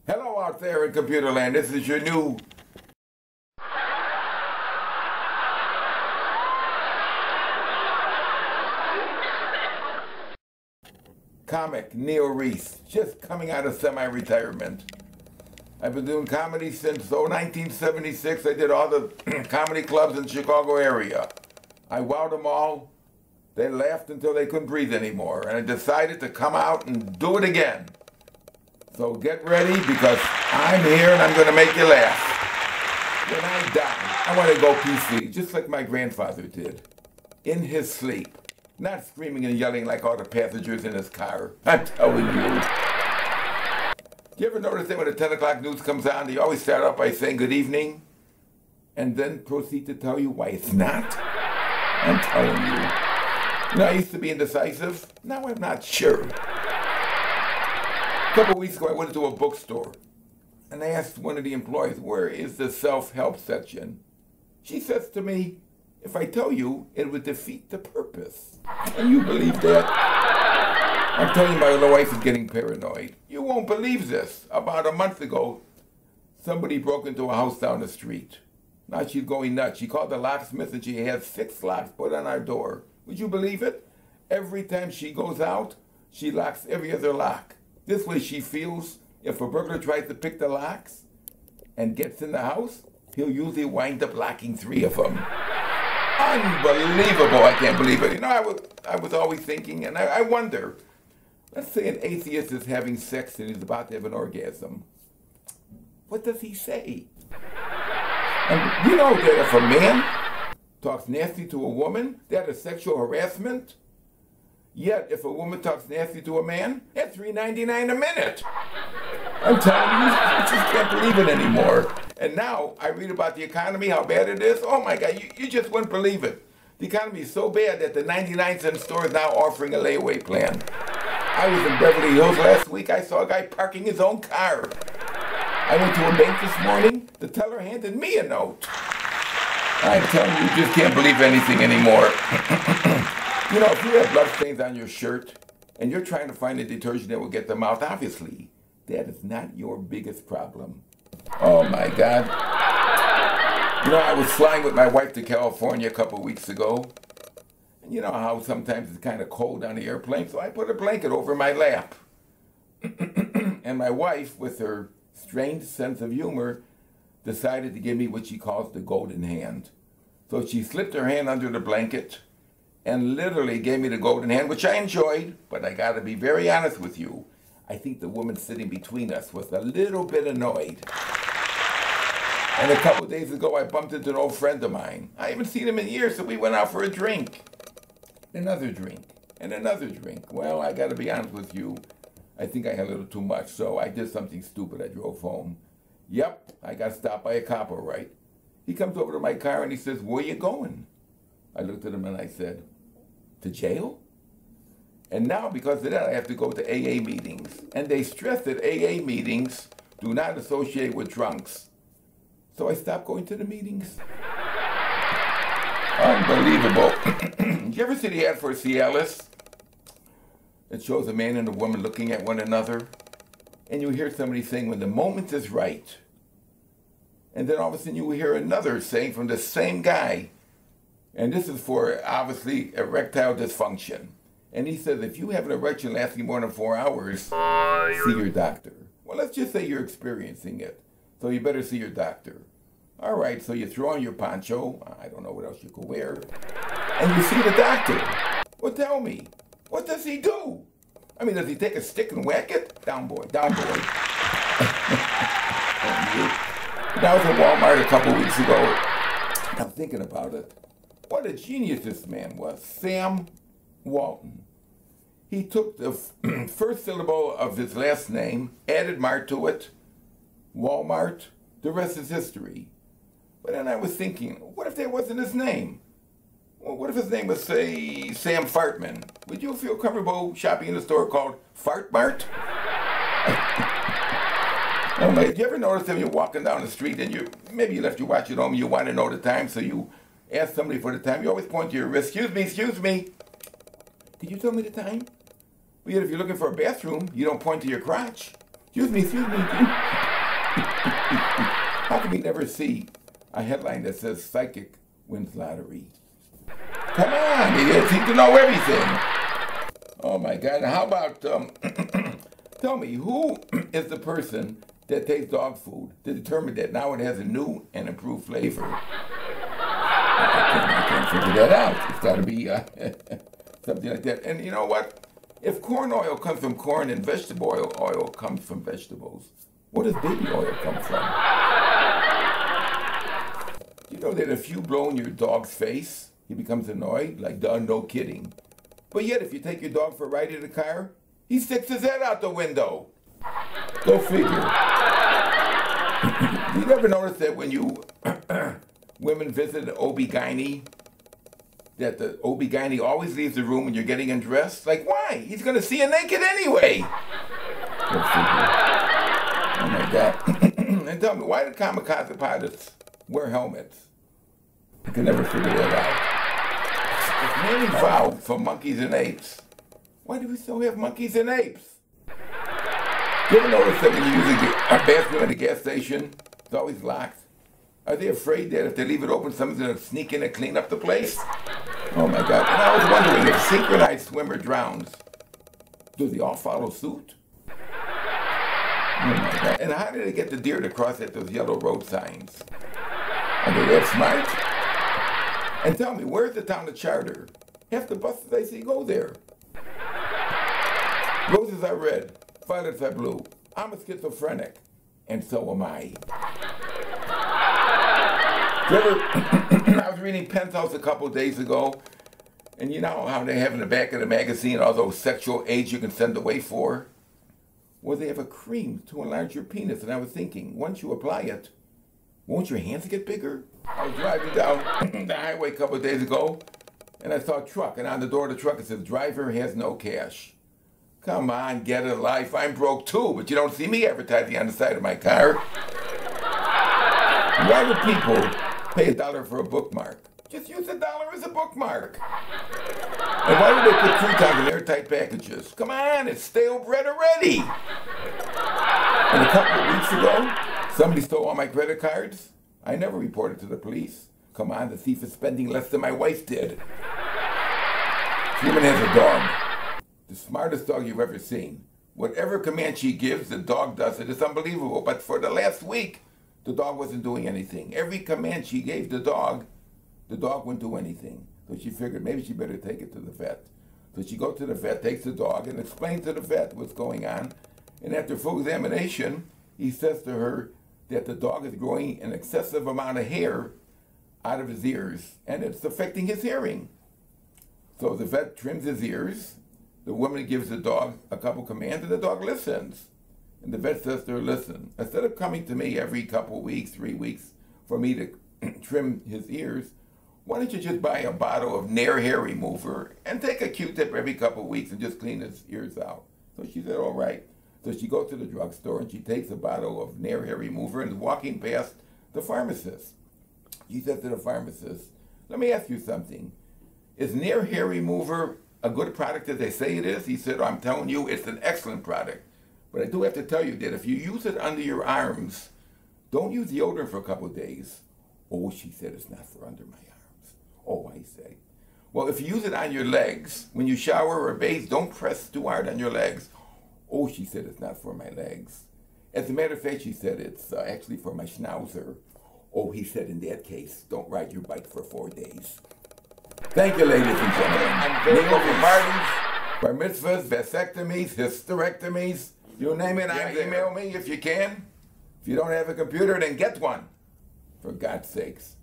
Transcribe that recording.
Hello out there in computer land. This is your new comic, Reis, just coming out of semi-retirement. I've been doing comedy since 1976. I did all the comedy clubs in the Chicago area. I wowed them all. They laughed until they couldn't breathe anymore. And I decided to come out and do it again. So get ready, because I'm here and I'm going to make you laugh. When I die, I want to go peacefully, just like my grandfather did. In his sleep. Not screaming and yelling like all the passengers in his car. I'm telling you. You ever notice that when the 10 o'clock news comes on, they always start off by saying good evening, and then proceed to tell you why it's not? I'm telling you. You know, I used to be indecisive. Now I'm not sure. A couple of weeks ago, I went into a bookstore, and I asked one of the employees, where is the self-help section? She says to me, if I tell you, it would defeat the purpose. Can you believe that? I'm telling you, my little wife is getting paranoid. You won't believe this. About a month ago, somebody broke into a house down the street. Now she's going nuts. She called the locksmith and she had 6 locks put on our door. Would you believe it? Every time she goes out, she locks every other lock. This way she feels if a burglar tries to pick the locks and gets in the house, he'll usually wind up locking 3 of them. Unbelievable. I can't believe it. You know, I was always thinking, and I wonder, let's say an atheist is having sex and he's about to have an orgasm. What does he say? And you know that if a man talks nasty to a woman, that is sexual harassment. Yet, if a woman talks nasty to a man, that's $3.99 a minute. I'm telling you, I just can't believe it anymore. And now I read about the economy, how bad it is. Oh my God, you just wouldn't believe it. The economy is so bad that the 99-cent store is now offering a layaway plan. I was in Beverly Hills last week. I saw a guy parking his own car. I went to a bank this morning. The teller handed me a note. I'm telling you, you just can't believe anything anymore. You know, if you have blood stains on your shirt and you're trying to find a detergent that will get them out, obviously, that is not your biggest problem. Oh my God. You know, I was flying with my wife to California a couple of weeks ago. And you know how sometimes it's kind of cold on the airplane, so I put a blanket over my lap. And my wife, with her strange sense of humor, decided to give me what she calls the golden hand. So she slipped her hand under the blanket and literally gave me the golden hand, which I enjoyed, but I gotta be very honest with you. I think the woman sitting between us was a little bit annoyed. And a couple of days ago, I bumped into an old friend of mine. I haven't seen him in years, so we went out for a drink. Another drink, and another drink. Well, I gotta be honest with you. I think I had a little too much, so I did something stupid. I drove home. Yep, I got stopped by a cop, all right. He comes over to my car and he says, where you going? I looked at him and I said, to jail? And now, because of that, I have to go to AA meetings. And they stress that AA meetings do not associate with drunks. So I stopped going to the meetings. Unbelievable. Did you ever see the ad for Cialis? It shows a man and a woman looking at one another. And you hear somebody saying, when the moment is right. And then all of a sudden you hear another saying from the same guy. And this is for, obviously, erectile dysfunction. And he says, if you have an erection lasting more than 4 hours, see your doctor. Well, let's just say you're experiencing it. So you better see your doctor. All right, so you throw on your poncho. I don't know what else you could wear. And you see the doctor. Well, tell me, what does he do? I mean, does he take a stick and whack it? Down, boy, down, boy. I was at Walmart a couple weeks ago. I'm thinking about it. What a genius this man was, Sam Walton. He took the first syllable of his last name, added Mart to it, Walmart, the rest is history. But then I was thinking, what if that wasn't his name? Well, what if his name was, say, Sam Fartman? Would you feel comfortable shopping in a store called Fart Mart? Oh my, do you ever notice that when you're walking down the street and maybe you left your watch at home and you want to know the time, so you ask somebody for the time, you always point to your wrist, excuse me. Did you tell me the time? Well, yet if you're looking for a bathroom, you don't point to your crotch. Excuse me. How can we never see a headline that says psychic wins lottery? Come on, you seem to know everything. Oh my God, how about, tell me, who is the person that takes dog food to determine that now it has a new and improved flavor? I can't figure that out. It's got to be something like that. And you know what? If corn oil comes from corn and vegetable oil comes from vegetables, where does baby oil come from? You know that if you blow in your dog's face, he becomes annoyed? Like, duh, no kidding. But yet, if you take your dog for a ride in the car, he sticks his head out the window. Go figure. You never notice that when you women visit an OB-GYN, that the OB-GYN always leaves the room when you're getting undressed? Like, why? He's going to see you naked anyway. Go figure. Oh my God. And tell me, why do kamikaze pilots wear helmets? I can never figure that out. It's mainly vowed for monkeys and apes. Why do we still have monkeys and apes? You ever notice that when you use a bathroom at a gas station, it's always locked? Are they afraid that if they leave it open, someone's going to sneak in and clean up the place? Oh my God. And I was wondering, if a synchronized swimmer drowns, do they all follow suit? Oh my God. And how did they get the deer to cross at those yellow road signs? Are they that smart? And tell me, where's the town of Charter? Half the buses I see go there. Roses are red, violets are blue. I'm a schizophrenic, and so am I. I was reading Penthouse a couple of days ago, and you know how they have in the back of the magazine all those sexual aids you can send away for? Well, they have a cream to enlarge your penis, and I was thinking, once you apply it, won't your hands get bigger? I was driving down the highway a couple of days ago, and I saw a truck, and on the door of the truck it says, driver has no cash. Come on, get a life. I'm broke too, but you don't see me advertising on the side of my car. Why do people pay $1 for a bookmark? Just use $1 as a bookmark. And why do they put croutons in airtight packages? Come on, it's stale bread already. And a couple of weeks ago, somebody stole all my credit cards. I never reported to the police. Come on, the thief is spending less than my wife did. This woman has a dog. The smartest dog you've ever seen. Whatever command she gives, the dog does it. It's unbelievable. But for the last week, the dog wasn't doing anything. Every command she gave the dog wouldn't do anything. So she figured maybe she better take it to the vet. So she goes to the vet, takes the dog, and explains to the vet what's going on. And after full examination, he says to her that the dog is growing an excessive amount of hair out of his ears, and it's affecting his hearing. So the vet trims his ears. The woman gives the dog a couple commands, and the dog listens. And the vet says to her, listen, instead of coming to me every couple of weeks, 3 weeks, for me to trim his ears, why don't you just buy a bottle of Nair hair remover and take a Q-tip every couple of weeks and just clean his ears out? So she said, all right. So she goes to the drugstore and she takes a bottle of Nair hair remover and is walking past the pharmacist. She said to the pharmacist, let me ask you something. Is Nair hair remover a good product as they say it is? He said, I'm telling you, it's an excellent product. But I do have to tell you that if you use it under your arms, don't use deodorant for a couple of days. Oh, she said, it's not for under my arms. Oh, I say. Well, if you use it on your legs, when you shower or bathe, don't press too hard on your legs. Oh, she said, it's not for my legs. As a matter of fact, she said, it's actually for my schnauzer. Oh, he said, in that case, don't ride your bike for 4 days. Thank you, ladies and gentlemen. I'm available for parties, bar mitzvahs, vasectomies, hysterectomies. You name it, email me if you can. If you don't have a computer, then get one. For God's sakes.